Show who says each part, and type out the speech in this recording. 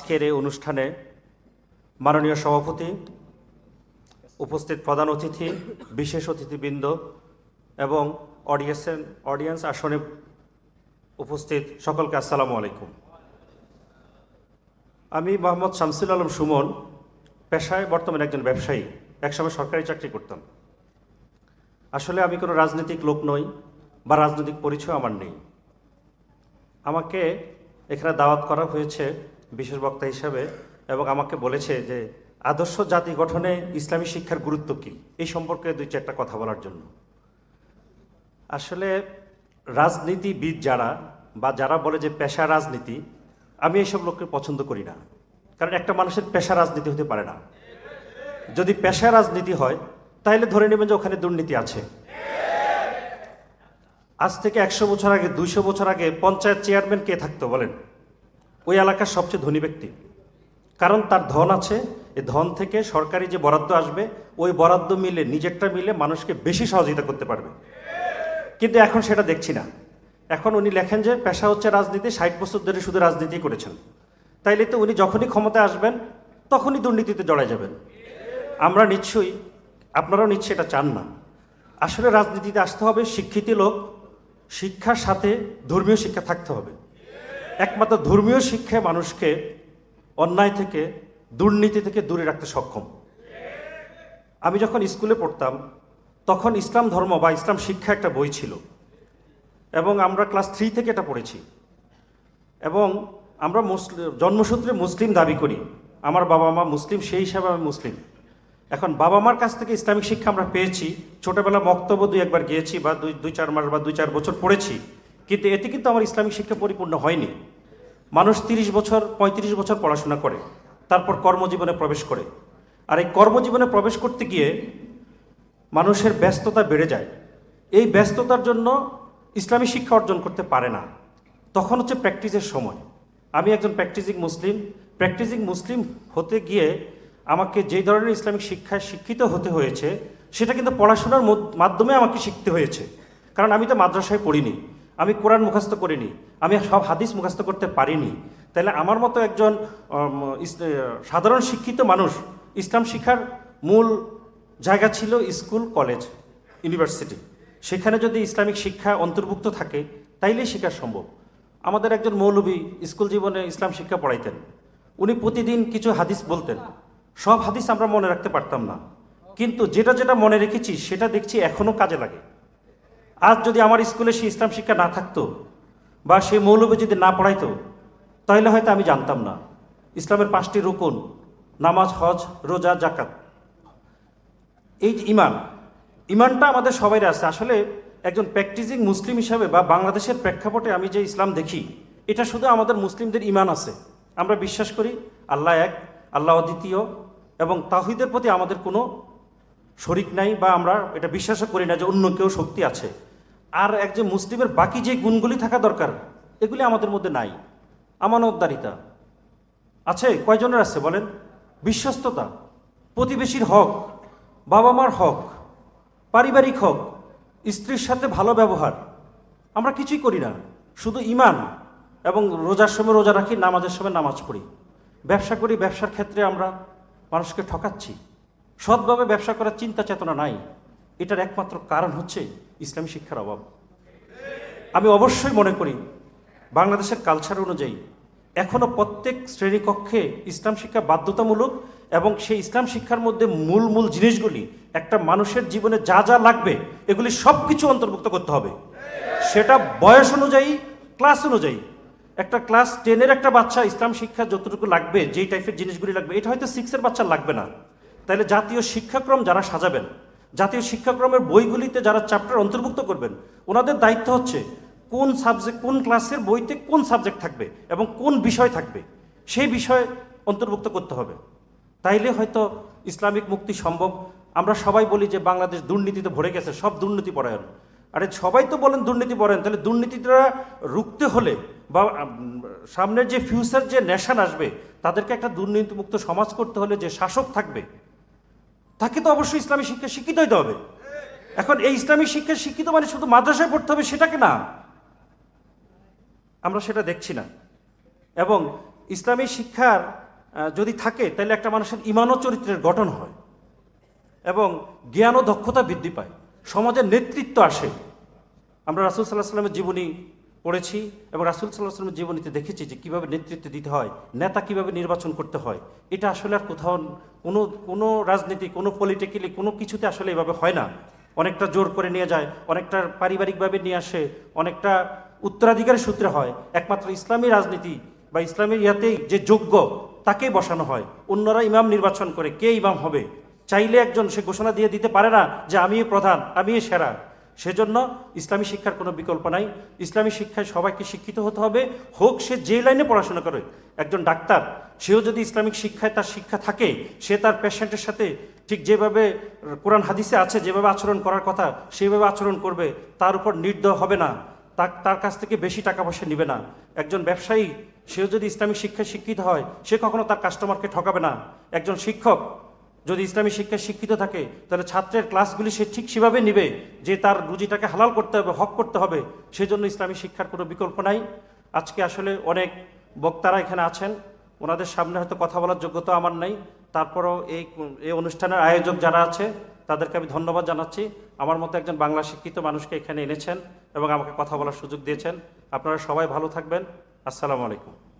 Speaker 1: আজকের এই অনুষ্ঠানে মাননীয় সভাপতি, উপস্থিত প্রধান অতিথি, বিশেষ অতিথিবৃন্দ এবং অডিয়েন্স আসনে উপস্থিত সকলকে আসসালামু আলাইকুম। আমি মোহাম্মদ শামসুল আলম সুমন, পেশায় বর্তমানে একজন ব্যবসায়ী। একসময় সরকারি চাকরি করতাম। আসলে আমি কোনো রাজনৈতিক লোক নই বা রাজনৈতিক পরিচয় আমার নেই। আমাকে এখানে দাওয়াত করা হয়েছে বিশেষ বক্তা হিসাবে এবং আমাকে বলেছে যে আদর্শ জাতি গঠনে ইসলামী শিক্ষার গুরুত্ব কী, এই সম্পর্কে দুই চারটা কথা বলার জন্য। আসলে রাজনীতিবিদ যারা বা যারা বলে যে পেশা রাজনীতি, আমি এইসব লোককে পছন্দ করি না। কারণ একটা মানুষের পেশা রাজনীতি হতে পারে না। যদি পেশা রাজনীতি হয় তাহলে ধরে নেবেন যে ওখানে দুর্নীতি আছে। আজ থেকে 100 বছর আগে, 200 বছর আগে পঞ্চায়েত চেয়ারম্যান কে থাকতো বলেন? ওই এলাকার সবচেয়ে ধনী ব্যক্তি। কারণ তার ধন আছে, এই ধন থেকে সরকারি যে বরাদ্দ আসবে ওই বরাদ্দ মিলে, নিজেরটা মিলে মানুষকে বেশি সহযোগিতা করতে পারবে। কিন্তু এখন সেটা দেখছি না। এখন উনি লেখেন যে পেশা হচ্ছে রাজনীতি, 60 বছর ধরে শুধু রাজনীতি করেছেন। তাইলে তো উনি যখনই ক্ষমতায় আসবেন তখনই দুর্নীতিতে জড়ায় যাবেন। আমরা নিশ্চয়ই, আপনারাও নিশ্চয়ই এটা চান না। আসলে রাজনীতিতে আসতে হবে শিক্ষিত লোক, শিক্ষার সাথে ধর্মীয় শিক্ষা থাকতে হবে। একমাত্র ধর্মীয় শিক্ষায় মানুষকে অন্যায় থেকে, দুর্নীতি থেকে দূরে রাখতে সক্ষম। আমি যখন স্কুলে পড়তাম তখন ইসলাম ধর্ম বা ইসলাম শিক্ষা একটা বই ছিল এবং আমরা ক্লাস 3 থেকে এটা পড়েছি। এবং আমরা জন্মসূত্রে মুসলিম দাবি করি। আমার বাবা মা মুসলিম, সেই হিসাবে আমি মুসলিম। এখন বাবা মার কাছ থেকে ইসলামিক শিক্ষা আমরা পেয়েছি। ছোটোবেলা মক্তব্য 2-1 বার গিয়েছি বা 2-4 মাস বা 2-4 বছর পড়েছি, কিন্তু এতে কিন্তু আমার ইসলামিক শিক্ষা পরিপূর্ণ হয়নি। মানুষ 30 বছর 35 বছর পড়াশোনা করে, তারপর কর্মজীবনে প্রবেশ করে। আর এই কর্মজীবনে প্রবেশ করতে গিয়ে মানুষের ব্যস্ততা বেড়ে যায়। এই ব্যস্ততার জন্য ইসলামী শিক্ষা অর্জন করতে পারে না। তখন হচ্ছে প্র্যাকটিসের সময়। আমি একজন প্র্যাকটিসিং মুসলিম হতে গিয়ে আমাকে যেই ধরনের ইসলামিক শিক্ষায় শিক্ষিত হতে হয়েছে সেটা কিন্তু পড়াশোনার মাধ্যমে আমাকে শিখতে হয়েছে। কারণ আমি তো মাদ্রাসায় পড়িনি, আমি কোরআন মুখস্থ করিনি, আমি সব হাদিস মুখস্থ করতে পারিনি। তাহলে আমার মতো একজন সাধারণ শিক্ষিত মানুষ, ইসলাম শিক্ষার মূল জায়গা ছিল স্কুল, কলেজ, ইউনিভার্সিটি। সেখানে যদি ইসলামিক শিক্ষা অন্তর্ভুক্ত থাকে তাইলেই শেখা সম্ভব। আমাদের একজন মৌলবী স্কুল জীবনে ইসলাম শিক্ষা পড়াইতেন। উনি প্রতিদিন কিছু হাদিস বলতেন। সব হাদিস আমরা মনে রাখতে পারতাম না, কিন্তু যেটা যেটা মনে রেখেছি সেটা দেখছি এখনও কাজে লাগে। আজ যদি আমার স্কুলে সেই ইসলাম শিক্ষা না থাকতো বা সেই মৌলবী যদি না পড়াইতো তাহলে হয়তো আমি জানতাম না ইসলামের 5টি রুকুন, নামাজ, হজ, রোজা, জাকাত। এই যে ইমানটা আমাদের সবাই আছে। আসলে একজন প্র্যাকটিসিং মুসলিম হিসাবে বা বাংলাদেশের প্রেক্ষাপটে আমি যে ইসলাম দেখি, এটা শুধু আমাদের মুসলিমদের ইমান আছে। আমরা বিশ্বাস করি আল্লাহ এক, আল্লাহ অদ্বিতীয় এবং তাওহীদের প্রতি আমাদের কোনো শরিক নাই, বা আমরা এটা বিশ্বাসও করি না যে অন্য কেউ শক্তি আছে। আর একজন মুসলিমের বাকি যে গুণগুলি থাকা দরকার এগুলি আমাদের মধ্যে নাই। আমানতদারিতা আছে, কয়জনের আছে বলেন? বিশ্বস্ততা, প্রতিবেশীর হক, বাবা মার হক, পারিবারিক হক, স্ত্রীর সাথে ভালো ব্যবহার। আমরা কিছুই করি না, শুধু ইমান। এবং রোজার সময় রোজা রাখি, নামাজের সময় নামাজ পড়ি। ব্যবসা করি, ব্যবসার ক্ষেত্রে আমরা মানুষকে ঠকাচ্ছি। সৎভাবে ব্যবসা করার চিন্তা চেতনা নাই। এটার একমাত্র কারণ হচ্ছে ইসলামী শিক্ষার অভাব। আমি অবশ্যই মনে করি বাংলাদেশের কালচার অনুযায়ী এখনও প্রত্যেক শ্রেণীকক্ষে ইসলাম শিক্ষা বাধ্যতামূলক এবং সেই ইসলাম শিক্ষার মধ্যে মূল জিনিসগুলি একটা মানুষের জীবনে যা যা লাগবে এগুলি সব কিছু অন্তর্ভুক্ত করতে হবে। সেটা বয়স অনুযায়ী, ক্লাস অনুযায়ী। একটা ক্লাস 10-এর একটা বাচ্চা ইসলাম শিক্ষা যতটুকু লাগবে, যেই টাইপের জিনিসগুলি লাগবে, এটা হয়তো 6-এর বাচ্চার লাগবে না। তাহলে জাতীয় শিক্ষাক্রম যারা সাজাবেন, জাতীয় শিক্ষাক্রমের বইগুলিতে যারা চ্যাপ্টার অন্তর্ভুক্ত করবেন, ওনাদের দায়িত্ব হচ্ছে কোন সাবজেক্ট, কোন ক্লাসের বইতে কোন সাবজেক্ট থাকবে এবং কোন বিষয় থাকবে সেই বিষয় অন্তর্ভুক্ত করতে হবে। তাইলে হয়তো ইসলামিক মুক্তি সম্ভব। আমরা সবাই বলি যে বাংলাদেশ দুর্নীতিতে ভরে গেছে, সব দুর্নীতি পরায়ণ। আরে সবাই তো বলেন দুর্নীতি পরায়ণ, তাহলে দুর্নীতিটা রুখতে হলে বা সামনের যে ফিউচার যে ন্যাশন আসবে তাদেরকে একটা দুর্নীতিমুক্ত সমাজ করতে হলে যে শাসক থাকবে তাকে তো অবশ্যই ইসলামী শিক্ষা শিক্ষিত হইতে হবে। এখন এই ইসলামী শিক্ষা শিক্ষিত মানে শুধু মাদ্রাসায় পড়তে হবে সেটাকে না, আমরা সেটা দেখছি না। এবং ইসলামী শিক্ষার যদি থাকে তাহলে একটা মানুষের ঈমান ও চরিত্রের গঠন হয় এবং জ্ঞান ও দক্ষতা বৃদ্ধি পায়, সমাজের নেতৃত্ব আসে। আমরা রাসূল সাল্লাল্লাহু আলাইহি ওয়াসাল্লামের জীবনী পড়েছি এবং রাসূল সাল্লাল্লাহু আলাইহি ওয়াসাল্লামের জীবনীতে দেখেছি যে কীভাবে নেতৃত্ব দিতে হয়, নেতা কীভাবে নির্বাচন করতে হয়। এটা আসলে আর কোথাও কোনো রাজনীতি, কোনো পলিটিক্যালি কোনো কিছুতে আসলে এভাবে হয় না। অনেকটা জোর করে নিয়ে যায়, অনেকটা পারিবারিকভাবে নিয়ে আসে, অনেকটা উত্তরাধিকারের সূত্রে হয়। একমাত্র ইসলামী রাজনীতি বা ইসলামের ইয়াতেই যে যোগ্য তাকেই বসানো হয়। অন্যরা ইমাম নির্বাচন করে কে ইমাম হবে। চাইলে একজন সে ঘোষণা দিয়ে দিতে পারে না যে আমি প্রধান, আমি সেরা। সেজন্য ইসলামী শিক্ষার কোনো বিকল্প নাই। ইসলামী শিক্ষায় সবাইকে শিক্ষিত হতে হবে, হোক সে যে লাইনে পড়াশোনা করে। একজন ডাক্তার, সেও যদি ইসলামিক শিক্ষায় তার শিক্ষা থাকে, সে তার পেশেন্টের সাথে ঠিক যেভাবে কোরআন হাদিসে আছে যেভাবে আচরণ করার কথা সেইভাবে আচরণ করবে, তার উপর নির্দয় হবে না, তার কাছ থেকে বেশি টাকা পয়সা নেবে না। একজন ব্যবসায়ী, সেও যদি ইসলামিক শিক্ষায় শিক্ষিত হয়, সে কখনো তার কাস্টমারকে ঠকাবে না। একজন শিক্ষক যদি ইসলামী শিক্ষায় শিক্ষিত থাকে, তাহলে ছাত্রের ক্লাসগুলি সে ঠিক সেভাবে নিবে যে তার রুজিটাকে হালাল করতে হবে, হক করতে হবে। সেজন্য ইসলামী শিক্ষার কোনো বিকল্প নাই। আজকে আসলে অনেক বক্তারা এখানে আছেন, ওনাদের সামনে হয়তো কথা বলার যোগ্যতা আমার নাই। তারপরও এই অনুষ্ঠানের আয়োজক যারা আছে তাদেরকে আমি ধন্যবাদ জানাচ্ছি। আমার মতো একজন বাংলা শিক্ষিত মানুষকে এখানে এনেছেন এবং আমাকে কথা বলার সুযোগ দিয়েছেন। আপনারা সবাই ভালো থাকবেন। আসসালামু আলাইকুম।